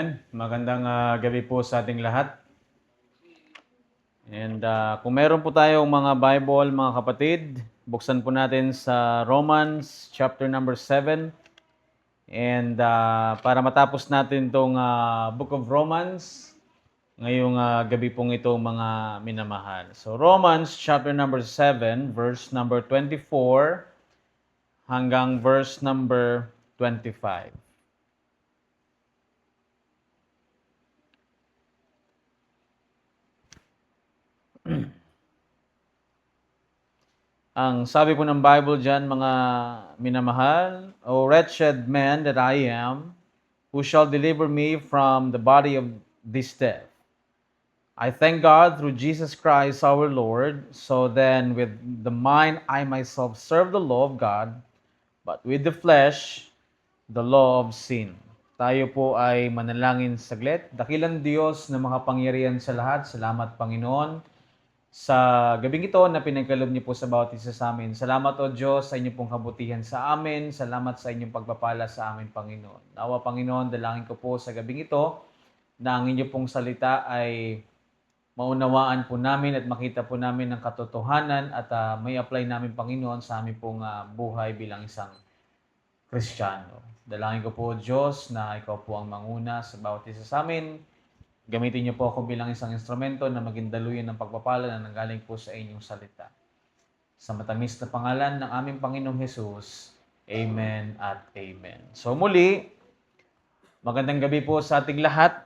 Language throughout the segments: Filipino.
Amen. Magandang gabi po sa ating lahat. And kung meron po tayong mga Bible, mga kapatid, buksan po natin sa Romans chapter number 7. And para matapos natin itong Book of Romans, ngayong gabi pong ito mga minamahal. So Romans chapter number 7, verse number 24 hanggang verse number 25. Ang sabi po ng Bible dyan, mga minamahal, O wretched man that I am, who shall deliver me from the body of this death? I thank God through Jesus Christ our Lord. So then with the mind I myself serve the law of God, but with the flesh, the law of sin. Tayo po ay manalangin saglit. Dakilang Diyos na makapangyarihan sa lahat. Salamat, Panginoon, sa gabing ito na pinagkaloob niyo po sa bawat isa sa amin. Salamat o Diyos sa inyong pong kabutihan sa amin. Salamat sa inyong pagpapala sa amin, Panginoon. Nawa, Panginoon, dalangin ko po sa gabing ito na ang inyong pong salita ay maunawaan po namin at makita po namin ang katotohanan at may apply namin, Panginoon, sa aming pong buhay bilang isang Kristiyano. Dalangin ko po, Diyos, na ikaw po ang manguna sa bawat isa sa amin. Gamitin niyo po ako bilang isang instrumento na maging daluyan ng pagpapala na nanggaling po sa inyong salita. Sa matamis na pangalan ng aming Panginoong Hesus, Amen at Amen. So muli, magandang gabi po sa ating lahat.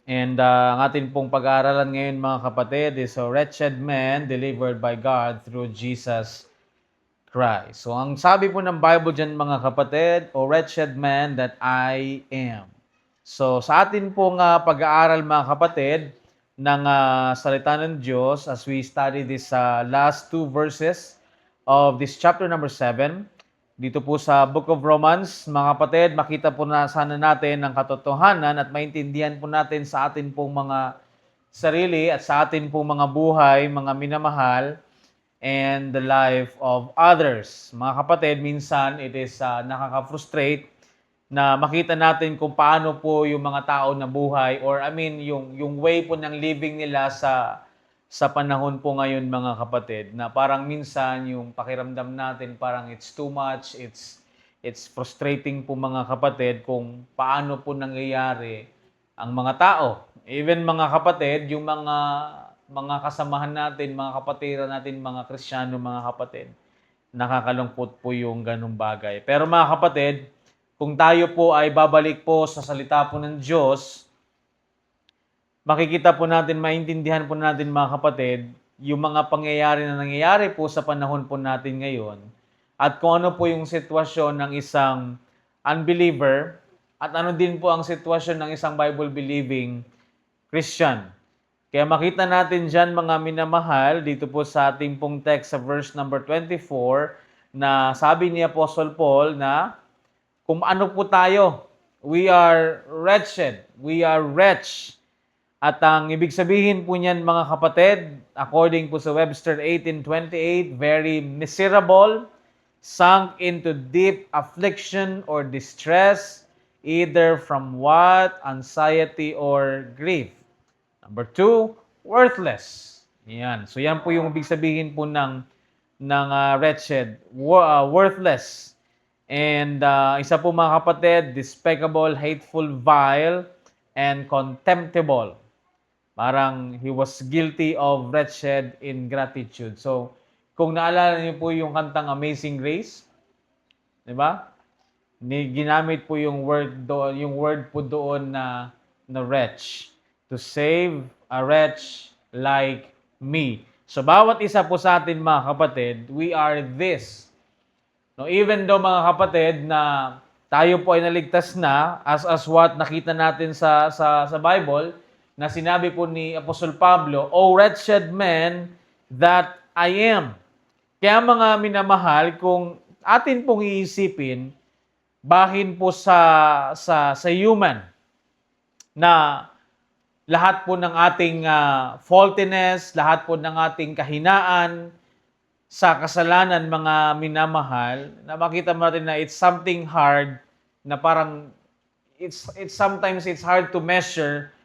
And ang ating pong pag-aaralan ngayon, mga kapatid, is a wretched man delivered by God through Jesus Christ. So ang sabi po ng Bible dyan, mga kapatid, O wretched man that I am. So sa atin pong pag-aaral, mga kapatid, ng salita ng Diyos as we study this last two verses of this chapter number 7, dito po sa Book of Romans, mga kapatid, makita po na sana natin ang katotohanan at maintindihan po natin sa atin pong mga sarili at sa atin pong mga buhay, mga minamahal, and the life of others. Mga kapatid, minsan it is nakaka-frustrate na makita natin kung paano po yung mga tao na buhay or yung way po ng living nila sa panahon po ngayon, mga kapatid, na parang minsan yung pakiramdam natin parang it's too much, it's frustrating po, mga kapatid, kung paano po nangyayari ang mga tao. Even, mga kapatid, yung mga kasamahan natin, mga kapatiran natin, mga Kristiyano, mga kapatid, nakakalungkot po yung ganung bagay. Pero, mga kapatid, kung tayo po ay babalik po sa salita po ng Diyos, makikita po natin, maintindihan po natin, mga kapatid, yung mga pangyayari na nangyayari po sa panahon po natin ngayon at kung ano po yung sitwasyon ng isang unbeliever at ano din po ang sitwasyon ng isang Bible-believing Christian. Kaya makita natin dyan, mga minamahal, dito po sa ating pong text sa verse number 24, na sabi ni Apostle Paul na kung ano po tayo, we are wretched, we are wretched. At ang ibig sabihin po niyan, mga kapatid, according po sa Webster 1828, very miserable, sunk into deep affliction or distress, either from what? Anxiety or grief. Number 2, worthless. Yan. So yan po yung ibig sabihin po ng wretched, worthless. And isa po, mga kapatid, despicable, hateful, vile, and contemptible. Parang he was guilty of wretched ingratitude. So, kung naalala niyo po yung kantang Amazing Grace, di ba? Ginamit po yung word po doon na wretch. To save a wretch like me. So, bawat isa po sa atin, mga kapatid, we are this. No, even though, mga kapatid, na tayo po ay naligtas na as what nakita natin sa Bible, na sinabi po ni Apostol Pablo, O wretched man that I am. Kaya, mga minamahal, kung atin pong iisipin, bahin po sa human, na lahat po ng ating faultiness, lahat po ng ating kahinaan, sa kasalanan, mga minamahal, na makita mo natin na it's something hard na parang it's sometimes it's hard to measure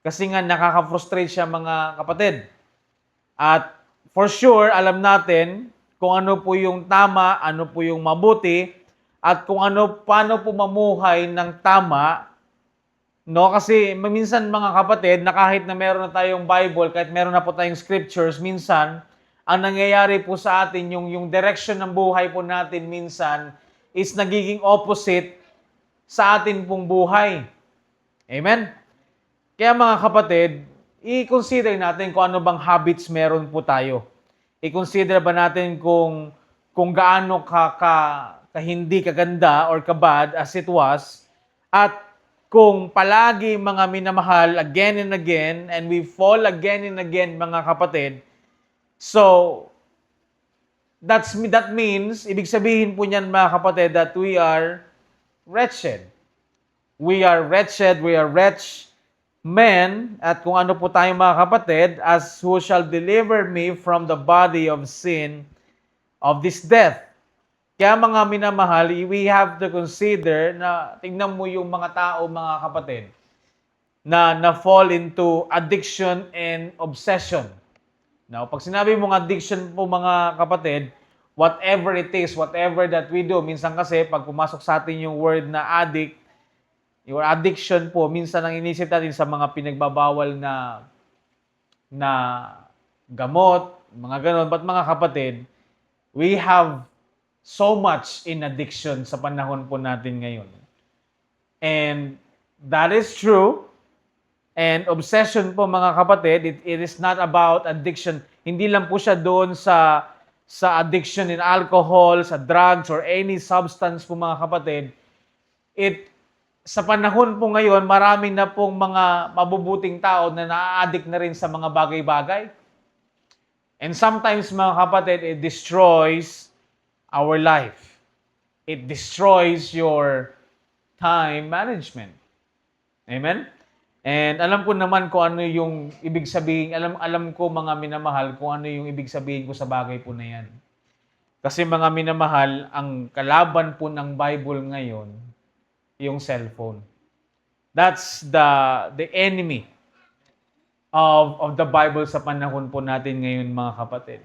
kasi nga nakaka-frustrate siya mga kapatid. At for sure, alam natin kung ano po yung tama, ano po yung mabuti, at kung paano po mamuhay ng tama, no? Kasi minsan mga kapatid, na kahit na meron na tayong Bible, kahit meron na po tayong scriptures, minsan, ang nangyayari po sa atin, yung direction ng buhay po natin minsan, is nagiging opposite sa atin pong buhay. Amen? Kaya mga kapatid, i-consider natin kung ano bang habits meron po tayo. I-consider ba natin kung gaano ka hindi kaganda or kabad as it was, at kung palagi mga minamahal again and again, and we fall again and again mga kapatid, so that means, ibig sabihin po niyan mga kapatid, that we are wretched. We are wretched, we are wretched men, at kung ano po tayo mga kapatid, as who shall deliver me from the body of sin, of this death. Kaya mga minamahal, we have to consider na tingnan mo yung mga tao, mga kapatid, na fall into addiction and obsession. Now, pag sinabi mong addiction po mga kapatid, whatever it is, whatever that we do, minsan kasi pag pumasok sa atin yung word na addict, your addiction po, minsan ang inisip natin sa mga pinagbabawal na gamot, mga ganon. But mga kapatid, we have so much in addiction sa panahon po natin ngayon. And that is true. And obsession po mga kapatid, it is not about addiction. Hindi lang po siya doon sa addiction in alcohol, sa drugs, or any substance po mga kapatid. Sa panahon po ngayon, marami na pong mga mabubuting tao na na-addict na rin sa mga bagay-bagay. And sometimes, mga kapatid, it destroys our life. It destroys your time management. Amen? And alam ko naman kung ano yung ibig sabihin, alam ko mga minamahal, kung ano yung ibig sabihin ko sa bagay po na yan. Kasi mga minamahal, ang kalaban po ng Bible ngayon, yung cellphone. That's the enemy of the Bible sa panahon po natin ngayon, mga kapatid.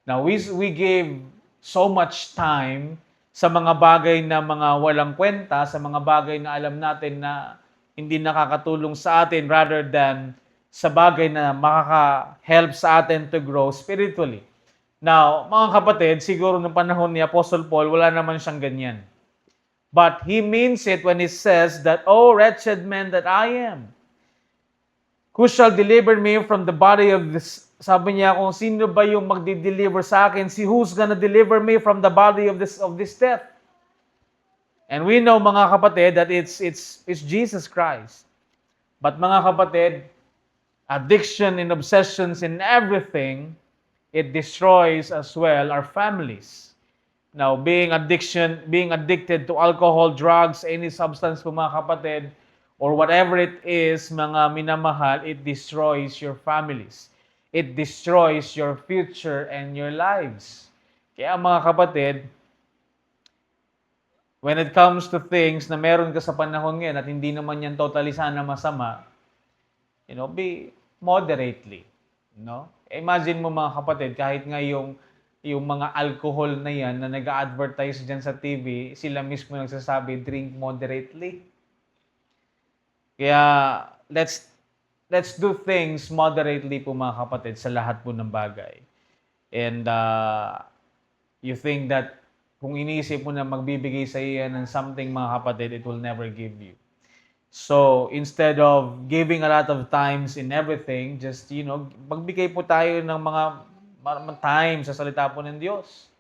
Now, we gave so much time sa mga bagay na mga walang kwenta, sa mga bagay na alam natin na hindi nakakatulong sa atin, rather than sa bagay na makaka-help sa atin to grow spiritually. Now, mga kapatid, siguro ng panahon ni Apostle Paul, wala naman siyang ganyan. But he means it when he says that, "Oh, wretched man that I am, who shall deliver me from the body of this?" Sabi niya, kung sino ba yung magdi-deliver sa akin, who's gonna deliver me from the body of this death? And we know, mga kapatid, that it's Jesus Christ. But mga kapatid, addiction and obsessions in everything, it destroys as well our families. Now, being addicted to alcohol, drugs, any substance po mga kapatid, or whatever it is, mga minamahal, it destroys your families. It destroys your future and your lives. Kaya mga kapatid, when it comes to things na meron ka sa panahon ngayon at hindi naman yan totally sana masama, be moderately. Imagine mo mga kapatid, kahit nga yung mga alcohol na yan na nag-a-advertise dyan sa TV, sila mismo nagsasabi, drink moderately. Kaya, let's do things moderately po mga kapatid sa lahat po ng bagay. And you think that kung iniisip mo na magbibigay sa iyo ng something mga kapatid, it will never give you. So, instead of giving a lot of times in everything, just, magbigay po tayo ng mga time sa salita po ng Diyos.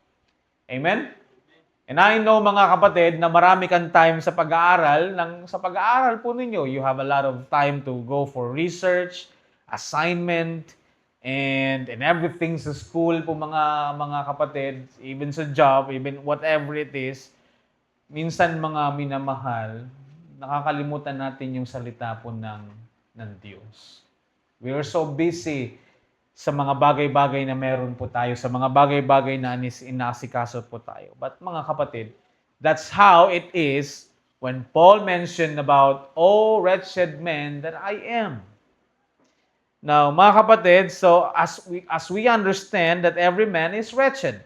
Amen? And I know, mga kapatid, na marami kang time sa pag-aaral. Sa pag-aaral po ninyo, you have a lot of time to go for research, assignment, and everything sa school po, mga kapatid, even sa job, even whatever it is. Minsan, mga minamahal, nakakalimutan natin yung salita po ng Diyos. We are so busy sa mga bagay-bagay na meron po tayo, sa mga bagay-bagay na inaasikaso po tayo. But mga kapatid, that's how it is when Paul mentioned about, "Oh, wretched man that I am." Now, mga kapatid, so as we understand that every man is wretched.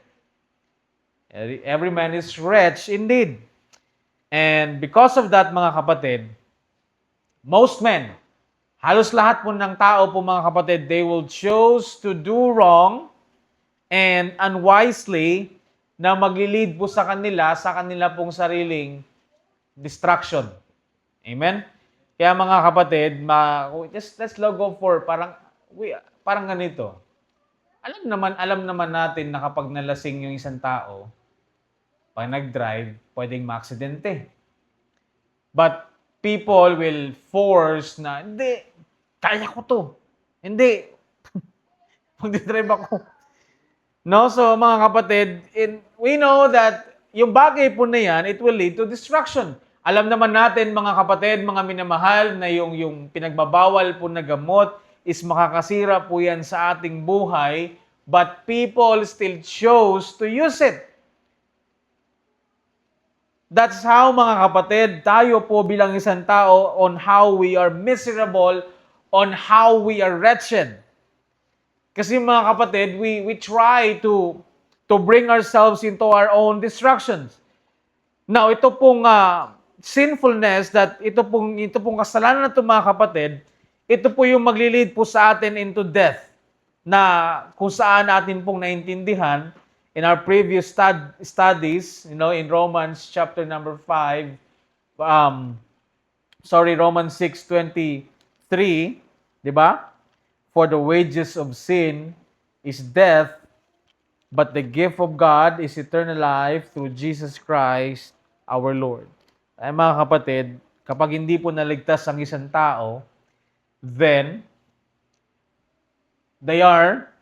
Every man is wretched indeed. And because of that, mga kapatid, most men, halos lahat po ng tao po mga kapatid, they will choose to do wrong and unwisely na maglilid po sa kanila pong sariling destruction. Amen? Kaya mga kapatid, just let's go for parang ganito. Alam naman natin na kapag nalasing yung isang tao, pag nag-drive, pwedeng maaksidente. But people will force na, hindi, kaya ko to. Hindi, mag-drive ako. No? So mga kapatid, we know that yung bagay po na yan, it will lead to destruction. Alam naman natin mga kapatid, mga minamahal, na yung pinagbabawal po na gamot is makakasira po yan sa ating buhay, but people still chose to use it. That's how, mga kapatid, tayo po bilang isang tao on how we are miserable, on how we are wretched. Kasi mga kapatid, we try to bring ourselves into our own destructions. Now, ito pong sinfulness, that ito pong kasalanan na ito mga kapatid, ito po yung maglilid po sa atin into death, na kung saan natin pong naintindihan in our previous studies, in Romans chapter number 5, Romans 6:23, di ba? For the wages of sin is death, but the gift of God is eternal life through Jesus Christ our Lord. Ay mga kapatid, kapag hindi po naligtas ang isang tao, then they are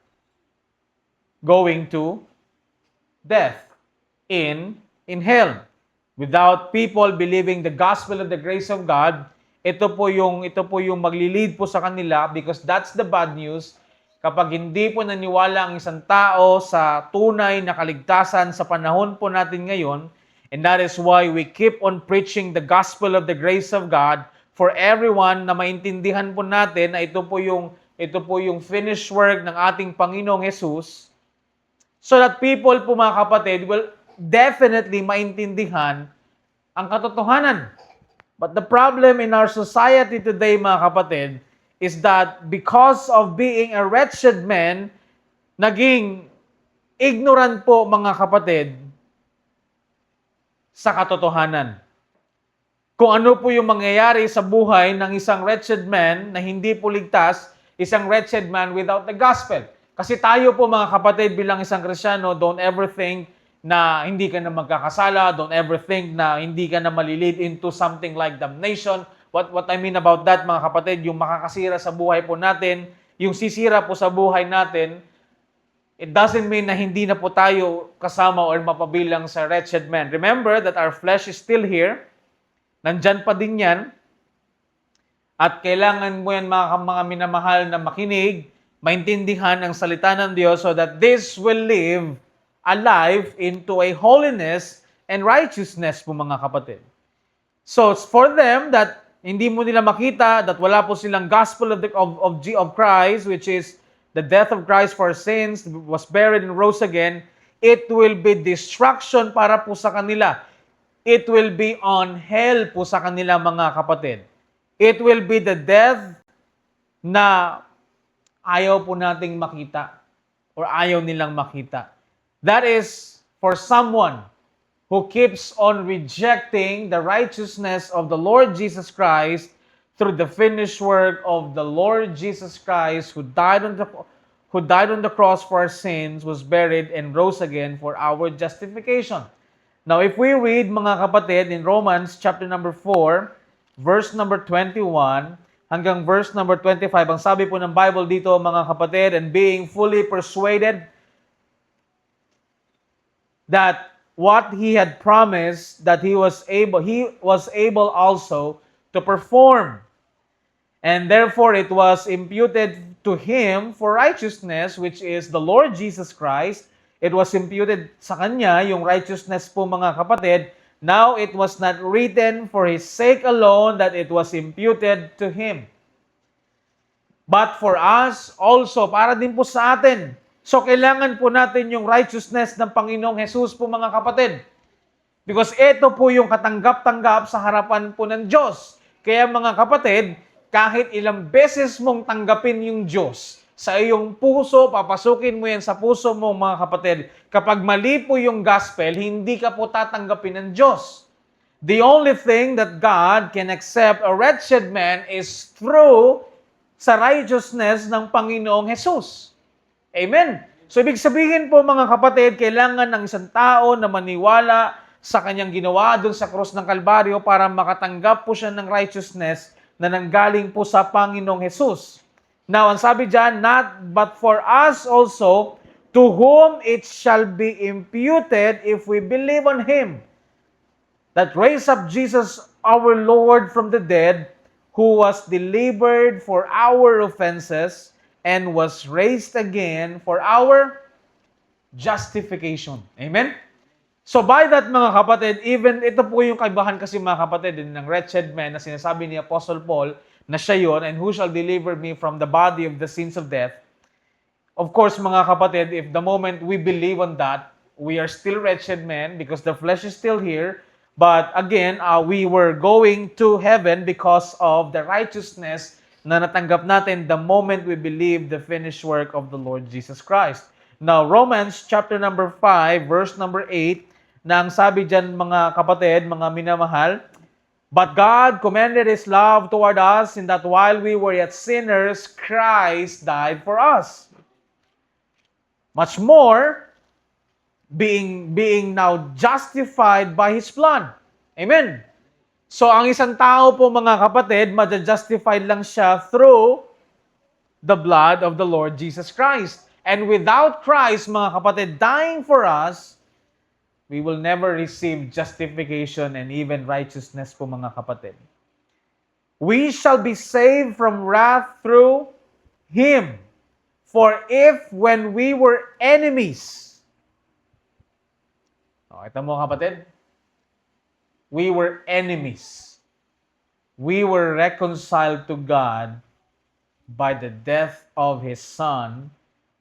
going to death in hell. Without people believing the gospel of the grace of God, ito po yung maglilid po sa kanila, because that's the bad news. Kapag hindi po naniwala ang isang tao sa tunay na kaligtasan sa panahon po natin ngayon, and that is why we keep on preaching the gospel of the grace of God for everyone, na maintindihan po natin na ito po yung finished work ng ating Panginoong Jesus, so that people po mga kapatid will definitely maintindihan ang katotohanan. But the problem in our society today, mga kapatid, is that because of being a wretched man, naging ignorant po mga kapatid sa katotohanan. Kung ano po yung mangyayari sa buhay ng isang wretched man na hindi po ligtas, isang wretched man without the gospel. Kasi tayo po mga kapatid bilang isang Kristiyano, don't ever think na hindi ka na magkakasala, don't ever think na hindi ka na malilid into something like damnation. What I mean about that, mga kapatid, yung makakasira sa buhay po natin, yung sisira po sa buhay natin, it doesn't mean na hindi na po tayo kasama or mapabilang sa wretched man. Remember that our flesh is still here. Nandyan pa din yan. At kailangan mo yan mga minamahal na makinig, maintindihan ang salita ng Diyos, so that this will live a life into a holiness and righteousness po mga kapatid. So it's for them that hindi mo nila makita, that wala po silang gospel of Christ, which is the death of Christ for sins, was buried and rose again. It will be destruction para po sa kanila. It will be on hell po sa kanila mga kapatid. It will be the death na ayaw po nating makita or ayaw nilang makita. That is for someone who keeps on rejecting the righteousness of the Lord Jesus Christ through the finished work of the Lord Jesus Christ, who died on the cross for our sins, was buried, and rose again for our justification. Now, if we read, mga kapatid, in Romans chapter number 4, verse number 21, hanggang verse number 25, ang sabi po ng Bible dito, mga kapatid, and being fully persuaded that what he had promised, that he was able also to perform. And therefore it was imputed to him for righteousness, which is the Lord Jesus Christ. It was imputed sa kanya, yung righteousness po mga kapatid, Now it was not written for his sake alone that it was imputed to him, but for us also, para din po sa atin. So kailangan po natin yung righteousness ng Panginoong Jesus po mga kapatid. Because ito po yung katanggap-tanggap sa harapan po ng Diyos. Kaya mga kapatid, kahit ilang beses mong tanggapin yung Diyos sa iyong puso, papasukin mo yan sa puso mo mga kapatid, kapag mali po yung gospel, hindi ka po tatanggapin ng Diyos. The only thing that God can accept a wretched man is through sa righteousness ng Panginoong Jesus. Amen. So ibig sabihin po mga kapatid, kailangan ng isang tao na maniwala sa kanyang ginawa doon sa krus ng Kalbaryo para makatanggap po siya ng righteousness na nanggaling po sa Panginoong Jesus. Now, ang sabi dyan, not but for us also, to whom it shall be imputed if we believe on Him, that raised up Jesus our Lord from the dead, who was delivered for our offenses and was raised again for our justification. Amen? So by that mga kapatid, even ito po yung kaibahan kasi mga kapatid ng wretched man na sinasabi ni Apostle Paul na siya yun, and who shall deliver me from the body of the sins of death. Of course mga kapatid, if the moment we believe on that, we are still wretched men because the flesh is still here. But again, we were going to heaven because of the righteousness na natanggap natin the moment we believe the finished work of the Lord Jesus Christ. Now, Romans chapter number 5, verse number 8, na ang sabi dyan mga kapatid, mga minamahal, but God commended His love toward us in that while we were yet sinners, Christ died for us. Much more, being now justified by His blood. Amen. So, ang isang tao po mga kapatid, ma-justified lang siya through the blood of the Lord Jesus Christ. And without Christ, mga kapatid, dying for us, we will never receive justification and even righteousness po mga kapatid. We shall be saved from wrath through Him. For if when we were enemies, kita mo kapatid? We were enemies. We were reconciled to God by the death of His Son.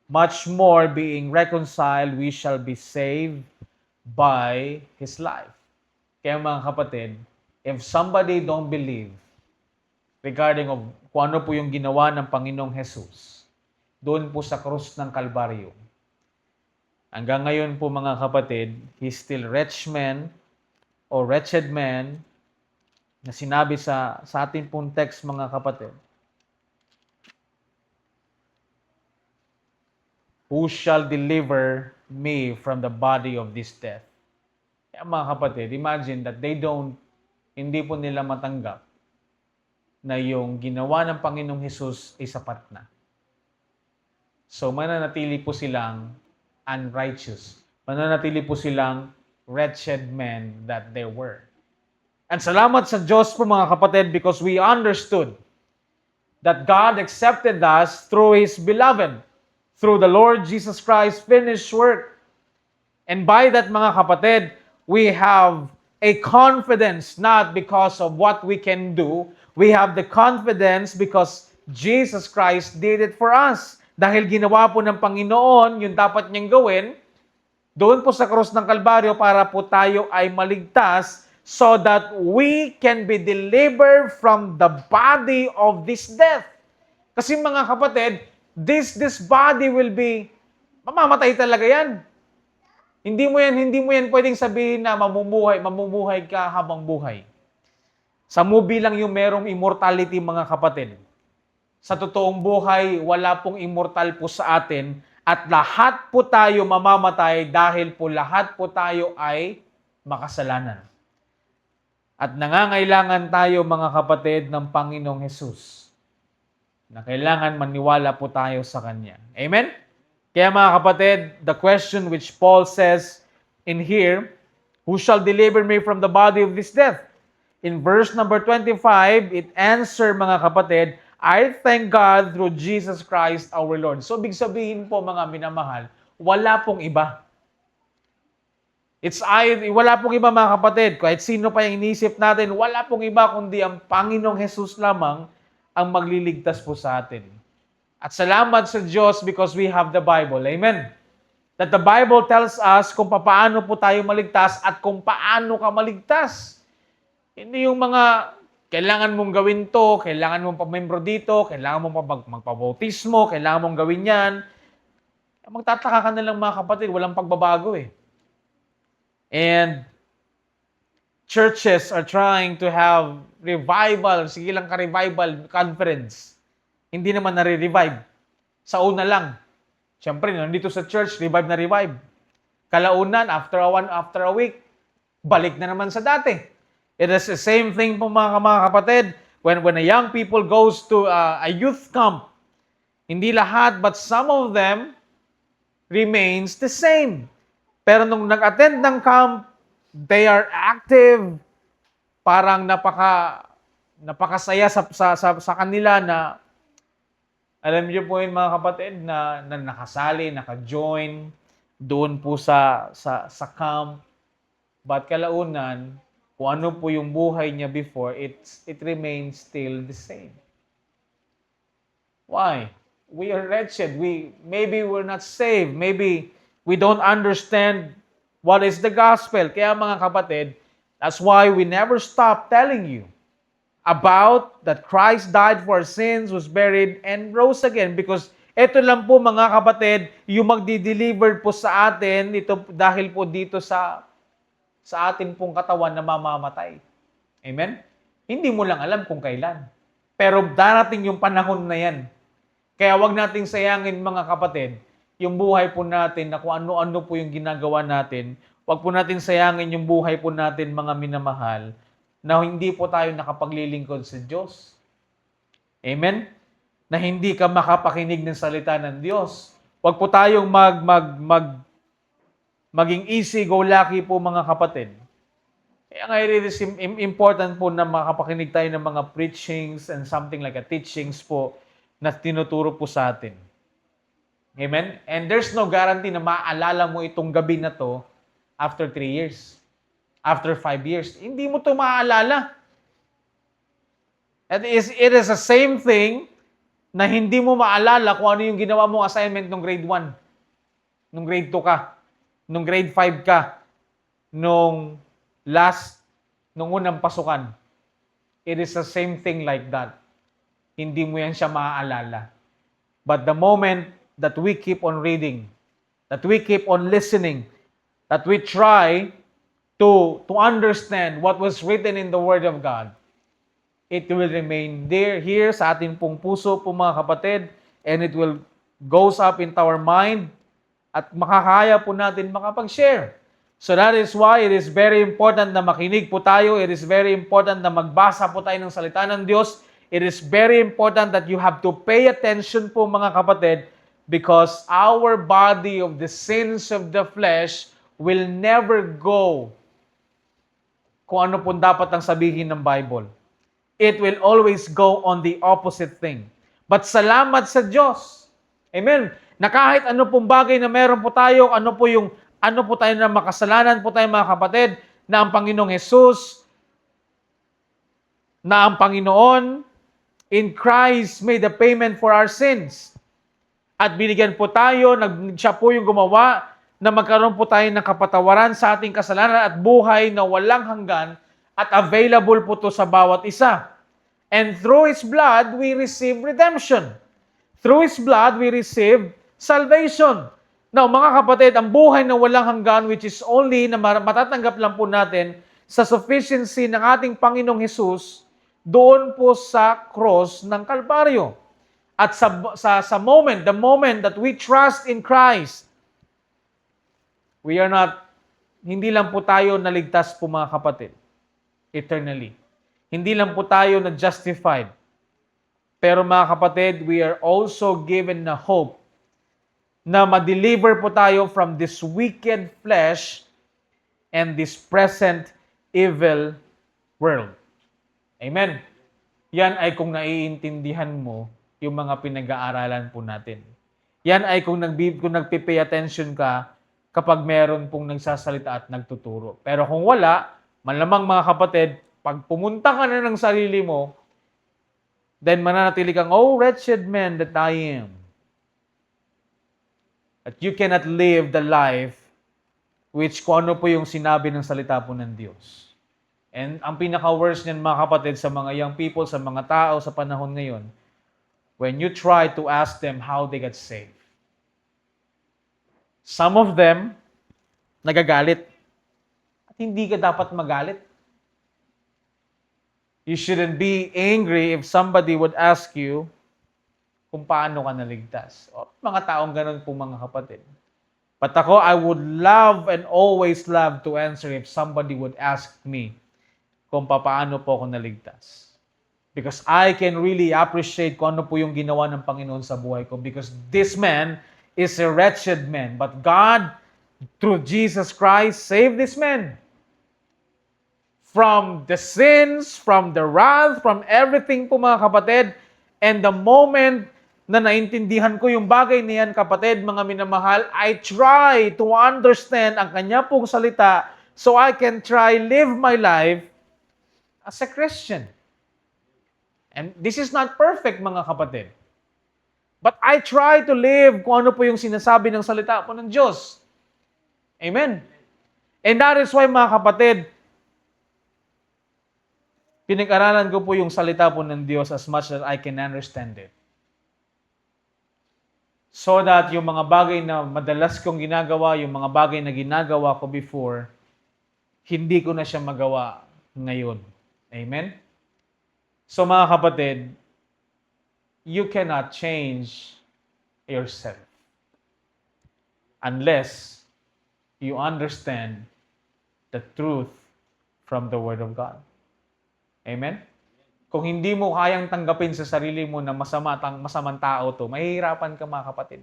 Much more being reconciled, we shall be saved by His life. Kaya mga kapatid, if somebody don't believe regarding of kung ano po yung ginawa ng Panginoong Jesus, doon po sa krus ng Kalbaryo, hanggang ngayon po mga kapatid, he's still wretched man o wretched man na sinabi sa ating pong text mga kapatid. Who shall deliver me from the body of this death? Kaya mga kapatid, imagine that hindi po nila matanggap na yung ginawa ng Panginoong Hesus ay sapat na. So mananatili po silang unrighteous. Mananatili po silang wretched men that they were. And salamat sa Diyos po mga kapatid because we understood that God accepted us through His beloved, through the Lord Jesus Christ's finished work. And by that mga kapatid, we have a confidence not because of what we can do. We have the confidence because Jesus Christ did it for us. Dahil ginawa po ng Panginoon yung dapat niyang gawin, doon po sa krus ng Kalbaryo para po tayo ay maligtas so that we can be delivered from the body of this death. Kasi mga kapatid, this body will be, mamamatay talaga yan. Hindi mo yan pwedeng sabihin na mamumuhay ka habang buhay. Sa movie lang yung merong immortality mga kapatid. Sa totoong buhay, wala pong immortal po sa atin at lahat po tayo mamamatay dahil po lahat po tayo ay makasalanan. At nangangailangan tayo mga kapatid ng Panginoong Hesus na kailangan maniwala po tayo sa Kanya. Amen? Kaya mga kapatid, the question which Paul says in here, who shall deliver me from the body of this death? In verse number 25, it answer mga kapatid, I thank God through Jesus Christ our Lord. So, big sabihin po mga minamahal, wala pong iba. Wala pong iba mga kapatid, kahit sino pa yung inisip natin, wala pong iba kundi ang Panginoong Jesus lamang ang magliligtas po sa atin. At salamat sa Diyos because we have the Bible. Amen. That the Bible tells us kung paano po tayo maligtas at kung paano ka maligtas. Hindi yung mga kailangan mong gawin to, kailangan mong pamembro dito, kailangan mong magpabautismo, kailangan mong gawin yan. Magtataka ka na lang mga kapatid, walang pagbabago eh. And churches are trying to have revival, sige lang ka-revival conference. Hindi naman nare-revive. Sa una lang. Siyempre, nandito sa church, revive na revive. Kalaunan, after a week, balik na naman sa dati. It is the same thing po mga kapatid. When a young people goes to a youth camp, hindi lahat, but some of them remains the same. Pero nung nag-attend ng camp, they are active. Parang napakasaya sa kanila na, alam niyo po yun mga kapatid, na nakasali, naka-join doon po sa camp. But kalaunan, kung ano po yung buhay niya before, it remains still the same. Why? We are wretched. Maybe we're not saved. Maybe we don't understand what is the gospel. Kaya mga kapatid, that's why we never stop telling you about that Christ died for our sins, was buried, and rose again. Because ito lang po mga kapatid, yung magdi-deliver po sa atin, ito dahil po dito sa ating pong katawan na mamamatay. Amen? Hindi mo lang alam kung kailan. Pero darating yung panahon na yan. Kaya wag nating sayangin mga kapatid, yung buhay po natin na kung ano-ano po yung ginagawa natin. Wag po natin sayangin yung buhay po natin mga minamahal na hindi po tayo nakapaglilingkod sa Diyos. Amen? Na hindi ka makapakinig ng salita ng Diyos. Wag po tayong maging easy-go-lucky po mga kapatid. Kaya nga it is important po na makapakinig tayo ng mga preachings and something like a teachings po na tinuturo po sa atin. Amen? And there's no guarantee na maaalala mo itong gabi na to after 3 years. After 5 years. Hindi mo to maaalala. It is the same thing na hindi mo maalala kung ano yung ginawa mong assignment nung grade 1. Nung grade 2 ka. Nung grade 5 ka. Nung unang pasukan. It is the same thing like that. Hindi mo yan siya maaalala. But the moment that we keep on reading, that we keep on listening, that we try to understand what was written in the Word of God, it will remain here sa ating pong puso po mga kapatid, and it will goes up into our mind, at makakaya po natin makapag-share. So that is why it is very important na makinig po tayo. It is very important na magbasa po tayo ng salita ng Diyos. It is very important that you have to pay attention po mga kapatid, because our body of the sins of the flesh will never go kung ano po dapat ang sabihin ng Bible. It will always go on the opposite thing. But salamat sa Diyos. Amen. Na kahit ano pong bagay na meron po tayo, ano po tayo na makasalanan po tayo mga kapatid, na ang Panginoong Jesus, na ang Panginoon in Christ made the payment for our sins. At binigyan po tayo, siya po yung gumawa na magkaroon po tayo ng kapatawaran sa ating kasalanan at buhay na walang hanggan, at available po to sa bawat isa. And through His blood, we receive redemption. Through His blood, we receive salvation. Now, mga kapatid, ang buhay na walang hanggan, which is only na matatanggap lang po natin sa sufficiency ng ating Panginoong Jesus, doon po sa cross ng Kalbaryo. At the moment that we trust in Christ, hindi lang po tayo naligtas po mga kapatid, eternally. Hindi lang po tayo na-justified. Pero mga kapatid, we are also given na hope na ma-deliver po tayo from this wicked flesh and this present evil world. Amen. Yan ay kung naiintindihan mo yung mga pinag-aaralan po natin. Yan ay kung nagpipay attention ka kapag meron pong nagsasalita at nagtuturo. Pero kung wala, malamang mga kapatid, pag pumunta ka na ng sarili mo, then mananatili kang, oh, wretched man that I am. That you cannot live the life which kung ano po yung sinabi ng salita po ng Diyos. And ang pinaka-worst niyan mga kapatid sa mga young people, sa mga tao sa panahon ngayon, when you try to ask them how they got saved. Some of them, nagagalit. At hindi ka dapat magalit. You shouldn't be angry if somebody would ask you kung paano ka naligtas. O, mga taong ganun po mga kapatid. But ako, I would love and always love to answer if somebody would ask me kung paano po ako naligtas. Because I can really appreciate kung ano po yung ginawa ng Panginoon sa buhay ko. Because this man is a wretched man. But God, through Jesus Christ, saved this man. From the sins, from the wrath, from everything po mga kapatid. And the moment na naintindihan ko yung bagay niyan kapatid, mga minamahal, I try to understand ang kanya pong salita so I can try live my life as a Christian. And this is not perfect mga kapatid. But I try to live kung ano po yung sinasabi ng salita po ng Diyos. Amen. And that is why mga kapatid, pinag-aralan ko po yung salita po ng Diyos as much as I can understand it. So that yung mga bagay na madalas kong ginagawa, yung mga bagay na ginagawa ko before, hindi ko na siya magawa ngayon. Amen? So mga kapatid, you cannot change yourself unless you understand the truth from the Word of God. Amen? Kung hindi mo kayang tanggapin sa sarili mo na masamang tao to, mahihirapan ka mga kapatid.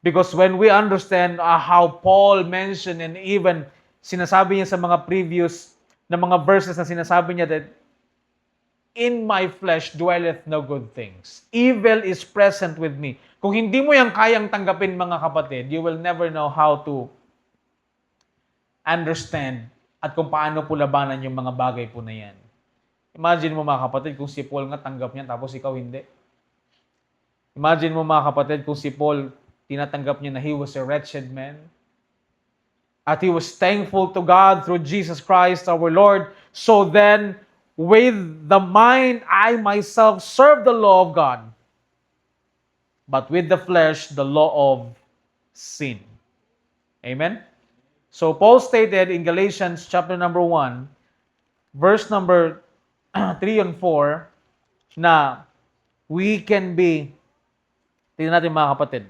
Because when we understand how Paul mentioned and even sinasabi niya sa mga previous na mga verses na sinasabi niya that in my flesh dwelleth no good things. Evil is present with me. Kung hindi mo yan kayang tanggapin mga kapatid, you will never know how to understand at kung paano po labanan yung mga bagay po na yan. Imagine mo mga kapatid kung si Paul nga tanggap niya tapos ikaw hindi. Imagine mo mga kapatid kung si Paul tinatanggap niya na he was a wretched man. At he was thankful to God through Jesus Christ our Lord. So then, with the mind, I myself serve the law of God. But with the flesh, the law of sin. Amen? So Paul stated in Galatians chapter number 1, verse number 3 and 4, na we can be, tingnan natin mga kapatid.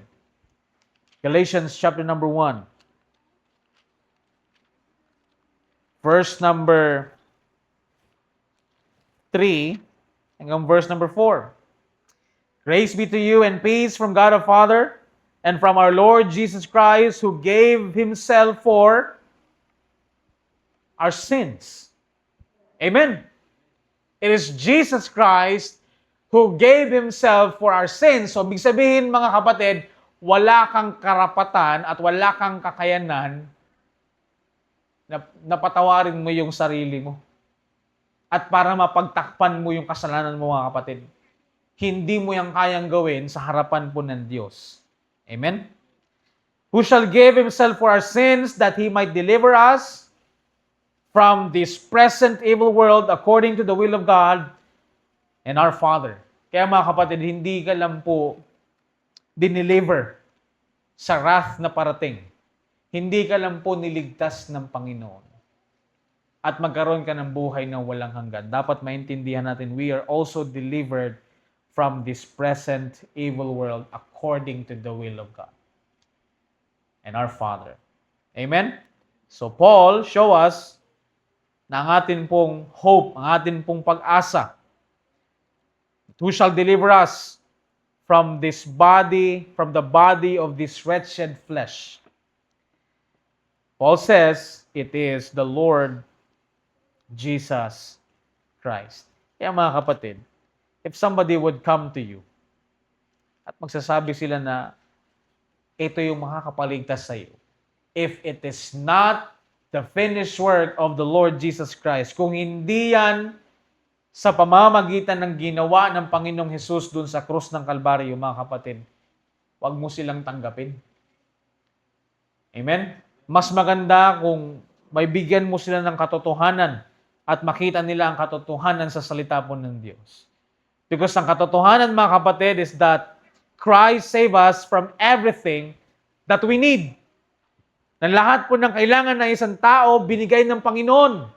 Galatians chapter number 1, verse number 3 hanggang verse number 4. Grace be to you and peace from God our Father and from our Lord Jesus Christ, who gave Himself for our sins. Amen. It is Jesus Christ who gave Himself for our sins. So, ibig sabihin mga kapatid, wala kang karapatan at wala kang kakayanan na patawarin mo yung sarili mo. At para mapagtakpan mo yung kasalanan mo mga kapatid. Hindi mo yung kayang gawin sa harapan po ng Diyos. Amen? Who shall give Himself for our sins that He might deliver us from this present evil world according to the will of God and our Father. Kaya mga kapatid, hindi ka lang po dineliver sa wrath na parating. Hindi ka lang po niligtas ng Panginoon. At magkaroon ka ng buhay na walang hanggan. Dapat maintindihan natin, we are also delivered from this present evil world according to the will of God and our Father. Amen? So Paul show us na ang atin pong hope, ang atin pong pag-asa, who shall deliver us from this body, from the body of this wretched flesh. Paul says, it is the Lord Jesus Christ. Kaya mga kapatid, if somebody would come to you at magsasabi sila na ito yung makakapaligtas sa iyo. If it is not the finished work of the Lord Jesus Christ, kung hindi yan sa pamamagitan ng ginawa ng Panginoong Hesus dun sa krus ng Kalbaryo, mga kapatid, huwag mo silang tanggapin. Amen? Mas maganda kung may bigyan mo sila ng katotohanan at makita nila ang katotohanan sa salita po ng Diyos. Because ang katotohanan, mga kapatid, is that Christ saved us from everything that we need. Na lahat po ng kailangan ng isang tao, binigay ng Panginoon.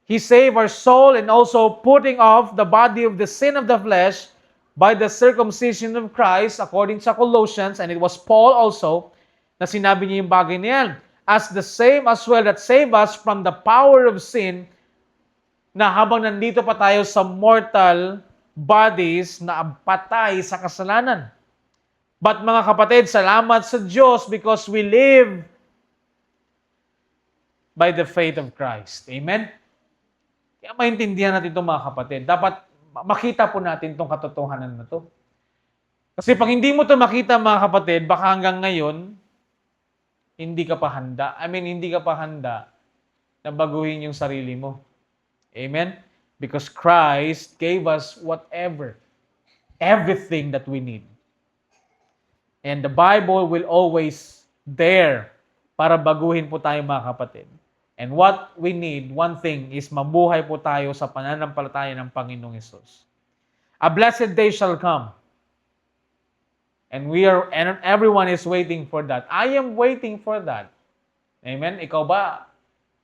He saved our soul and also putting off the body of the sin of the flesh by the circumcision of Christ according sa Colossians, and it was Paul also na sinabi niya yung bagay na yan. As the same as well that save us from the power of sin, na habang nandito pa tayo sa mortal bodies na patay sa kasalanan. But mga kapatid, salamat sa Diyos because we live by the faith of Christ. Amen? Kaya maintindihan natin ito, mga kapatid. Dapat makita po natin itong katotohanan na ito. Kasi pag hindi mo ito makita, mga kapatid, baka hanggang ngayon, hindi ka pa handa. Hindi ka pa handa na baguhin yung sarili mo. Amen? Because Christ gave us whatever, everything that we need. And the Bible will always there para baguhin po tayo, mga kapatid. And what we need, one thing, is mabuhay po tayo sa pananampalataya ng Panginoong Hesus. A blessed day shall come. And everyone is waiting for that. I am waiting for that. Amen? Ikaw ba,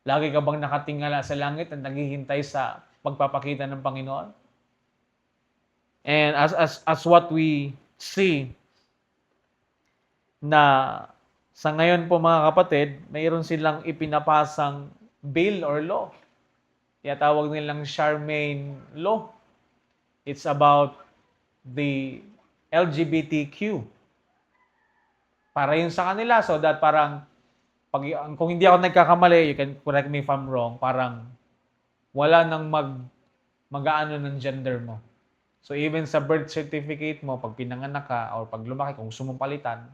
lagi ka bang nakatingala sa langit at naghihintay sa pagpapakita ng Panginoon? And as what we see, na sa ngayon po, mga kapatid, mayroon silang ipinapasang bill or law. Tawag nilang Charmaine Law. It's about the LGBTQ. Para yun sa kanila. So that parang, kung hindi ako nagkakamali, you can correct me if I'm wrong, parang wala nang mag-aano ng gender mo. So even sa birth certificate mo, pag pinanganak ka or pag lumaki, kung gusto mong palitan,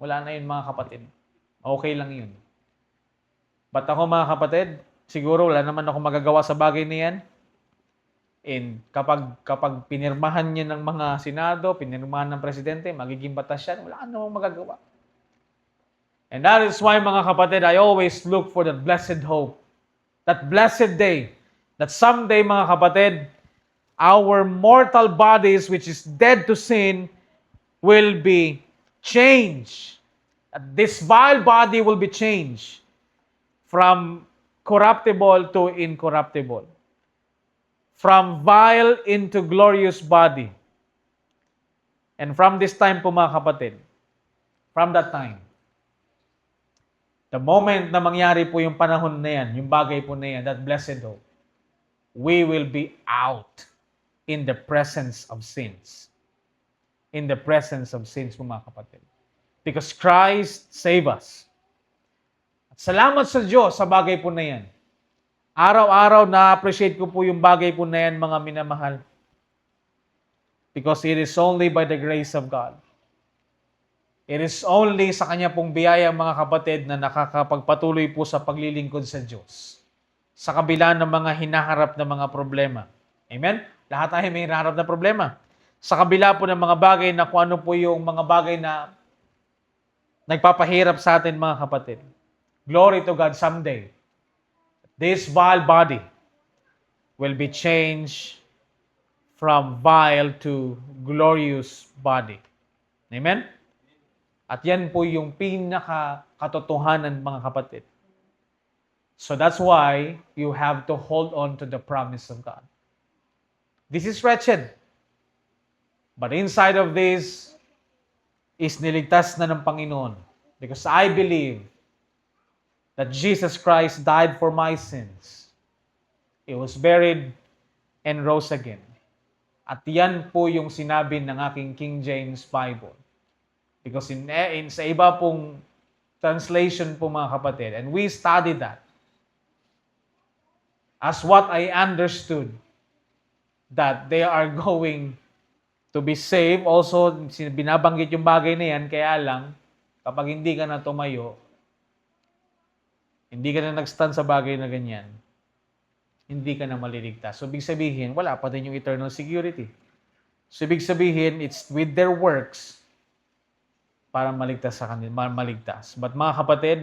wala na yun, mga kapatid. Okay lang yun. But ako, mga kapatid, siguro wala naman ako magagawa sa bagay na yan. And kapag pinirmahan niya ng mga senado, pinirmahan ng presidente, magiging batas yan, wala ka namang magagawa. And that is why, mga kapatid, I always look for that blessed hope. That blessed day. That someday, mga kapatid, our mortal bodies, which is dead to sin, will be changed. This vile body will be changed from corruptible to incorruptible. From vile into glorious body. And from this time po, mga kapatid, from that time, the moment na mangyari po yung panahon na yan, yung bagay po na yan, that blessed hope, we will be out in the presence of sins. In the presence of sins po, mga kapatid. Because Christ saved us. At salamat sa Diyos sa bagay po na yan. Araw-araw na-appreciate ko po yung bagay po na yan, mga minamahal. Because it is only by the grace of God. It is only sa Kanya pong biyaya, mga kapatid, na nakakapagpatuloy po sa paglilingkod sa Diyos. Sa kabila ng mga hinaharap na mga problema. Amen? Lahat tayo may hinaharap na problema. Sa kabila po ng mga bagay na kung ano po yung mga bagay na nagpapahirap sa atin, mga kapatid. Glory to God, someday, this vile body will be changed from vile to glorious body. Amen? At yan po yung pinaka-katotohanan, mga kapatid. So that's why you have to hold on to the promise of God. This is wretched. But inside of this is niligtas na ng Panginoon. Because I believe that Jesus Christ died for my sins. He was buried and rose again. At yan po yung sinabi ng aking King James Bible. Because sa iba pong translation po, mga kapatid, and we studied that, as what I understood, that they are going To be saved, also, binabanggit yung bagay na yan, kaya lang, kapag hindi ka na tumayo, hindi ka na nag-stand sa bagay na ganyan, hindi ka na maliligtas. So, ibig sabihin, wala pa din yung eternal security. So, ibig sabihin, it's with their works para maligtas sa kanila, maligtas. But mga kapatid,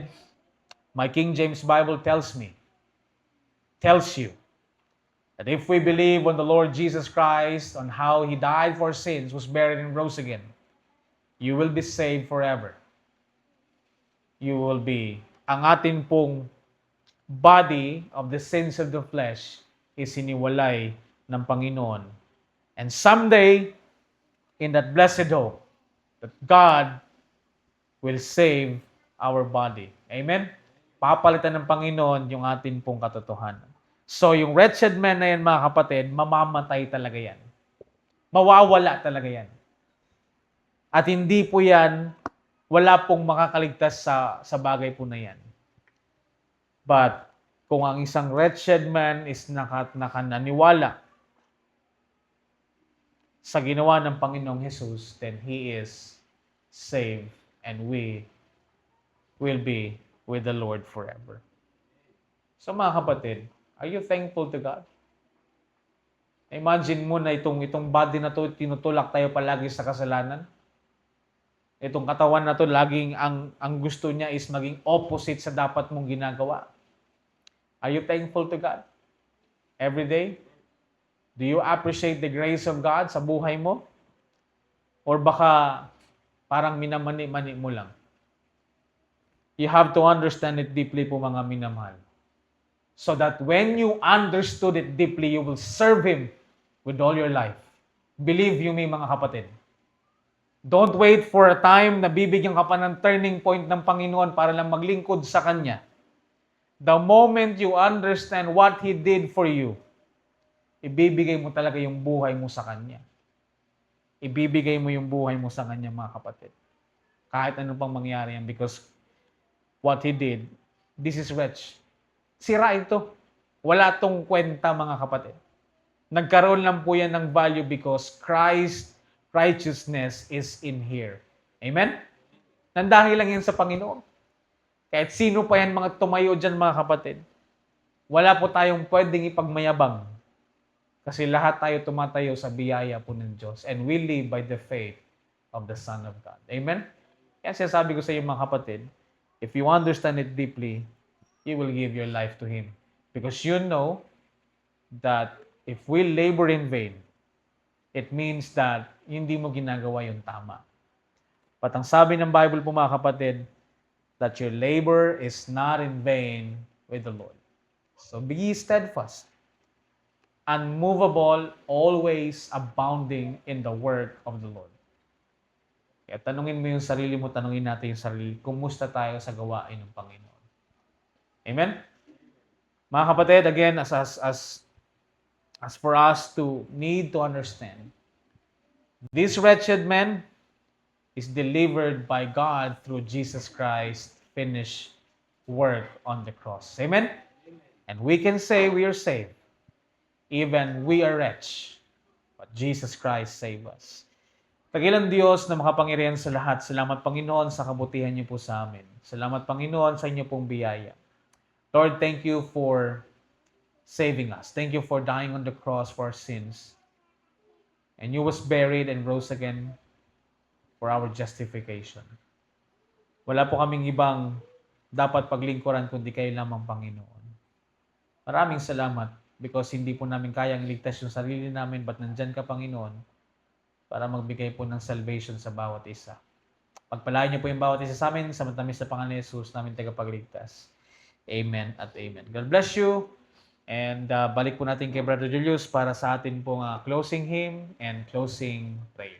my King James Bible tells you, that if we believe on the Lord Jesus Christ, on how He died for sins, was buried and rose again, you will be saved forever. You will be, ang atin pong body of the sins of the flesh is hiniwalay ng Panginoon. And someday, in that blessed hope, that God will save our body. Amen? Papalitan ng Panginoon yung atin pong katotohanan. So, yung wretched man na yan, mga kapatid, mamamatay talaga yan. Mawawala talaga yan. At hindi po yan, wala pong makakaligtas sa bagay po na yan. But, kung ang isang wretched man is nakananiwala sa ginawa ng Panginoong Jesus, then he is saved and we will be with the Lord forever. So mga kapatid, are you thankful to God? Imagine mo na itong body na to, tinutulak tayo palagi sa kasalanan. Itong katawan na to, laging ang gusto niya is maging opposite sa dapat mong ginagawa. Are you thankful to God? Every day? Do you appreciate the grace of God sa buhay mo? Or baka parang minamani-mani mo lang? You have to understand it deeply po, mga minamahal. So that when you understood it deeply, you will serve Him with all your life. Believe you me, mga kapatid. Don't wait for a time na bibigyan ka pa ng turning point ng Panginoon para lang maglingkod sa Kanya. The moment you understand what He did for you, ibibigay mo talaga yung buhay mo sa Kanya. Ibibigay mo yung buhay mo sa Kanya, mga kapatid. Kahit ano pang mangyari yan, because what He did, this is wretched. Sira ito. Wala tong kwenta, mga kapatid. Nagkaroon lang po yan ng value because Christ's righteousness is in here. Amen? Nandahil lang yan sa Panginoon. Kahit sino pa yan mga tumayo dyan, mga kapatid, wala po tayong pwedeng ipagmayabang. Kasi lahat tayo tumatayo sa biyaya po ng Diyos. And we live by the faith of the Son of God. Amen? Kaya sinasabi ko sa iyo, mga kapatid, if you understand it deeply, you will give your life to Him. Because you know that if we labor in vain, it means that hindi mo ginagawa yung tama. But ang sabi ng Bible po, mga kapatid, that your labor is not in vain with the Lord. So be steadfast, unmovable, always abounding in the work of the Lord. Kaya tanungin mo yung sarili mo, tanungin natin yung sarili, kumusta tayo sa gawain ng Panginoon? Amen? Mga kapatid, again, as for us to need to understand, this wretched man is delivered by God through Jesus Christ's finished work on the cross. Amen? And we can say we are saved. Even we are wretched, but Jesus Christ saved us. Tagilang Diyos na makapangyarihan sa lahat. Salamat, Panginoon, sa kabutihan niyo po sa amin. Salamat, Panginoon, sa inyo pong biyaya. Lord, thank you for saving us. Thank you for dying on the cross for our sins. And you was buried and rose again for our justification. Wala po kaming ibang dapat paglingkuran kundi kayo lamang, Panginoon. Maraming salamat because hindi po namin kayang iligtas yung sarili namin, but nandyan ka, Panginoon, para magbigay po ng salvation sa bawat isa. Pagpalain niyo po yung bawat isa sa amin, sa matamis na Panginoon Jesus, namin tagapagligtas. Amen at amen. God bless you. And balik po natin kay Brother Julius para sa atin pong closing hymn and closing prayer.